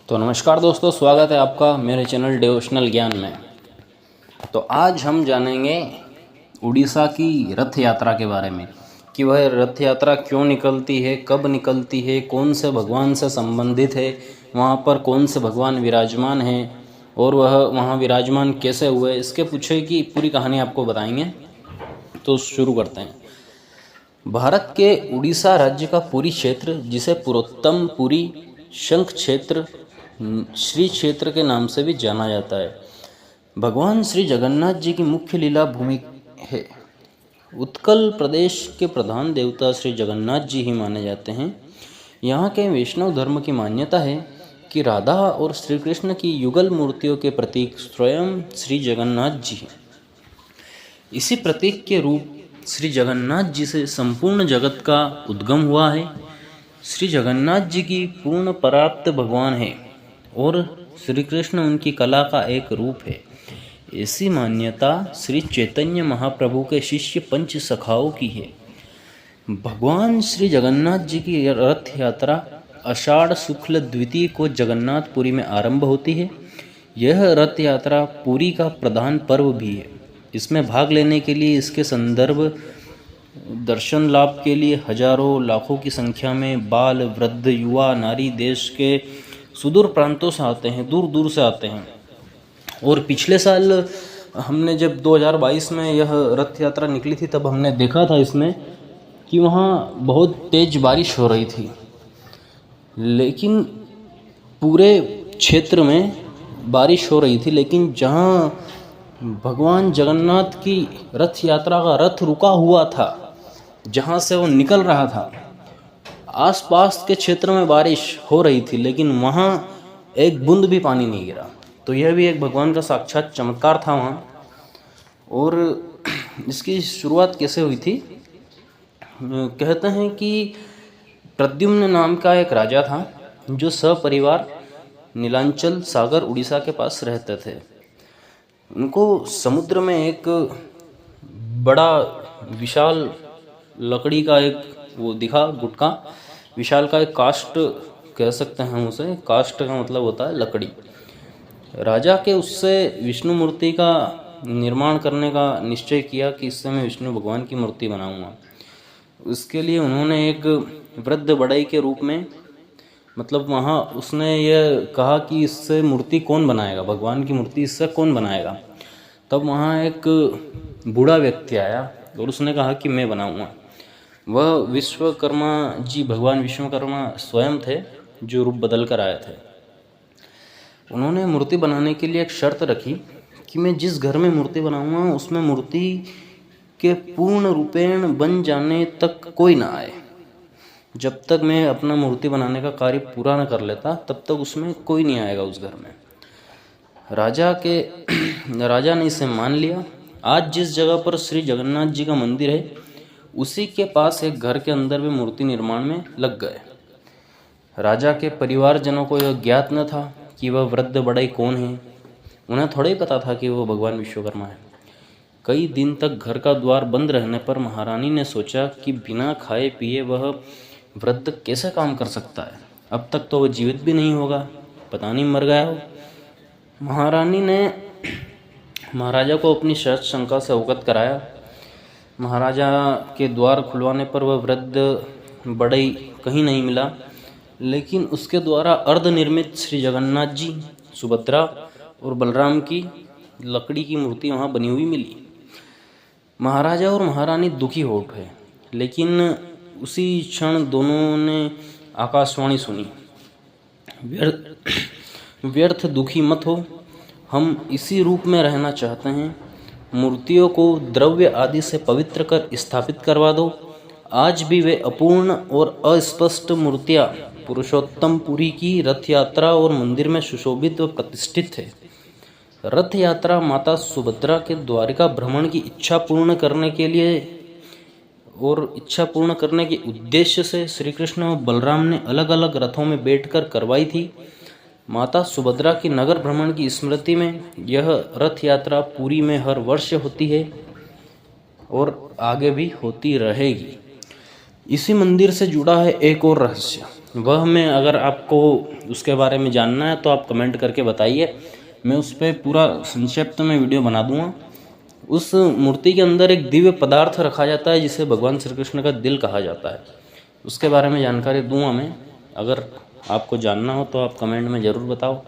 तो नमस्कार दोस्तों, स्वागत है आपका मेरे चैनल डिवोशनल ज्ञान में। तो आज हम जानेंगे उड़ीसा की रथ यात्रा के बारे में कि वह रथ यात्रा क्यों निकलती है, कब निकलती है, कौन से भगवान से संबंधित है, वहाँ पर कौन से भगवान विराजमान हैं और वह वहाँ विराजमान कैसे हुए, इसके पीछे की पूरी कहानी आपको बताएंगे। तो शुरू करते हैं। भारत के उड़ीसा राज्य का पुरी क्षेत्र, जिसे पुरुषोत्तम पुरी शंख क्षेत्र, श्री क्षेत्र के नाम से भी जाना जाता है, भगवान श्री जगन्नाथ जी की मुख्य लीला भूमि है। उत्कल प्रदेश के प्रधान देवता श्री जगन्नाथ जी ही माने जाते हैं। यहाँ के वैष्णव धर्म की मान्यता है कि राधा और श्री कृष्ण की युगल मूर्तियों के प्रतीक स्वयं श्री जगन्नाथ जी हैं। इसी प्रतीक के रूप श्री जगन्नाथ जी से संपूर्ण जगत का उद्गम हुआ है। श्री जगन्नाथ जी की पूर्ण पराप्त भगवान है और श्री कृष्ण उनकी कला का एक रूप है। ऐसी मान्यता श्री चैतन्य महाप्रभु के शिष्य पंच सखाओं की है। भगवान श्री जगन्नाथ जी की रथ यात्रा आषाढ़ शुक्ल द्वितीय को जगन्नाथपुरी में आरंभ होती है। यह रथ यात्रा पुरी का प्रधान पर्व भी है। इसमें भाग लेने के लिए, इसके संदर्भ दर्शन लाभ के लिए हजारों लाखों की संख्या में बाल, वृद्ध, युवा, नारी देश के सुदूर प्रांतों से आते हैं, दूर दूर से आते हैं। और पिछले साल हमने जब 2022 में यह रथ यात्रा निकली थी, तब हमने देखा था इसमें कि वहाँ बहुत तेज बारिश हो रही थी, लेकिन पूरे क्षेत्र में बारिश हो रही थी। लेकिन जहाँ भगवान जगन्नाथ की रथ यात्रा का रथ रुका हुआ था, जहाँ से वो निकल रहा था, आसपास के क्षेत्र में बारिश हो रही थी, लेकिन वहाँ एक बूंद भी पानी नहीं गिरा। तो यह भी एक भगवान का साक्षात चमत्कार था वहाँ। और इसकी शुरुआत कैसे हुई थी? कहते हैं कि प्रद्युम्न नाम का एक राजा था जो सपरिवार नीलांचल सागर उड़ीसा के पास रहते थे। उनको समुद्र में एक बड़ा विशाल लकड़ी का एक वो दिखा, गुटका विशाल का एक काष्ठ कह सकते हैं हम उसे। काष्ठ का मतलब होता है लकड़ी। राजा के उससे विष्णु मूर्ति का निर्माण करने का निश्चय किया कि इससे मैं विष्णु भगवान की मूर्ति बनाऊंगा। उसके लिए उन्होंने एक वृद्ध बढ़ई के रूप में, मतलब वहाँ उसने यह कहा कि इससे मूर्ति कौन बनाएगा, भगवान की मूर्ति इससे कौन बनाएगा। तब वहाँ एक बूढ़ा व्यक्ति आया और उसने कहा कि मैं बनाऊंगा। वह विश्वकर्मा जी, भगवान विश्वकर्मा स्वयं थे जो रूप बदल कर आए थे। उन्होंने मूर्ति बनाने के लिए एक शर्त रखी कि मैं जिस घर में मूर्ति बनाऊंगा उसमें मूर्ति के पूर्ण रूपेण बन जाने तक कोई ना आए। जब तक मैं अपना मूर्ति बनाने का कार्य पूरा न कर लेता, तब तक उसमें कोई नहीं आएगा उस घर में। राजा ने इसे मान लिया। आज जिस जगह पर श्री जगन्नाथ जी का मंदिर है, उसी के पास एक घर के अंदर वे मूर्ति निर्माण में लग गए। राजा के परिवारजनों को यह ज्ञात न था कि वह वृद्ध बढ़ई कौन है। उन्हें थोड़ा ही पता था कि वह भगवान विश्वकर्मा है। कई दिन तक घर का द्वार बंद रहने पर महारानी ने सोचा कि बिना खाए पिए वह वृद्ध कैसे काम कर सकता है। अब तक तो वह जीवित भी नहीं होगा, पता नहीं मर गया हो। महारानी ने महाराजा को अपनी शर्त शंका से अवगत कराया। महाराजा के द्वार खुलवाने पर वह वृद्ध बढ़ई कहीं नहीं मिला, लेकिन उसके द्वारा अर्धनिर्मित श्री जगन्नाथ जी, सुभद्रा और बलराम की लकड़ी की मूर्ति वहाँ बनी हुई मिली। महाराजा और महारानी दुखी हो उठे, लेकिन उसी क्षण दोनों ने आकाशवाणी सुनी, व्यर्थ दुखी मत हो, हम इसी रूप में रहना चाहते हैं। मूर्तियों को द्रव्य आदि से पवित्र कर स्थापित करवा दो। आज भी वे अपूर्ण और अस्पष्ट मूर्तियाँ पुरुषोत्तम पुरी की रथ यात्रा और मंदिर में सुशोभित व प्रतिष्ठित है। रथ यात्रा माता सुभद्रा के द्वारिका भ्रमण की इच्छा पूर्ण करने के लिए और इच्छा पूर्ण करने के उद्देश्य से श्री कृष्ण और बलराम ने अलग अलग रथों में बैठकर करवाई थी। माता सुभद्रा की नगर भ्रमण की स्मृति में यह रथ यात्रा पुरी में हर वर्ष होती है और आगे भी होती रहेगी। इसी मंदिर से जुड़ा है एक और रहस्य। वह मैं अगर आपको उसके बारे में जानना है तो आप कमेंट करके बताइए, मैं उस पर पूरा संक्षिप्त में वीडियो बना दूंगा। उस मूर्ति के अंदर एक दिव्य पदार्थ रखा जाता है जिसे भगवान श्री कृष्ण का दिल कहा जाता है। उसके बारे में जानकारी दूंगा मैं। अगर आपको जानना हो तो आप कमेंट में ज़रूर बताओ।